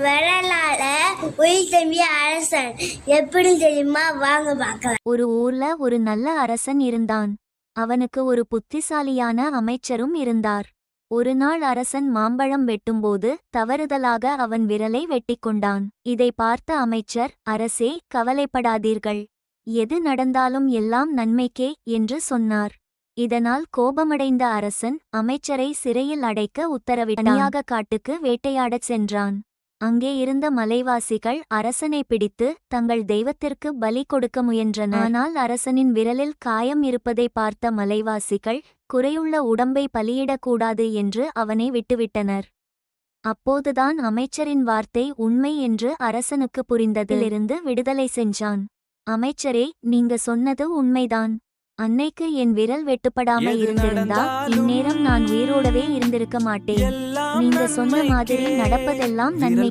விரலால உயிர் தம்பிய அரசன் எப்படி தெரியுமா? வாங்க பார்க்கலாம். ஒரு ஊர்ல ஒரு நல்ல அரசன் இருந்தான். அவனுக்கு ஒரு புத்திசாலியான அமைச்சரும் இருந்தார். ஒரு நாள் அரசன் மாம்பழம் வெட்டும்போது தவறுதலாக அவன் விரலை வெட்டிக்கொண்டான். இதை பார்த்த அமைச்சர், அரசே, கவலைப்படாதீர்கள், எது நடந்தாலும் எல்லாம் நன்மைக்கே என்று சொன்னார். இதனால் கோபமடைந்த அரசன் அமைச்சரை சிறையில் அடைக்க உத்தரவிட்டான். தனியாக காட்டுக்கு வேட்டையாடச் சென்றான். அங்கே இருந்த மலைவாசிகள் அரசனை பிடித்து தங்கள் தெய்வத்திற்கு பலி கொடுக்க முயன்றனர். ஆனால் அரசனின் விரலில் காயம் இருப்பதை பார்த்த மலைவாசிகள் குறையுள்ள உடம்பை பலியிடக்கூடாது என்று அவனை விட்டுவிட்டனர். அப்போதுதான் அமைச்சரின் வார்த்தை உண்மை என்று அரசனுக்கு புரிந்ததிலிருந்து விடுதலை செஞ்சான். அமைச்சரே, நீங்க சொன்னது உண்மைதான். அன்னைக்கு என் விரல் வெட்டுப்படாம இருந்திருந்தா இந்நேரம் நான் உயிரோடவே இருந்திருக்க மாட்டேன். நீங்க சொன்ன மாதிரி நடப்பதெல்லாம் நன்மை.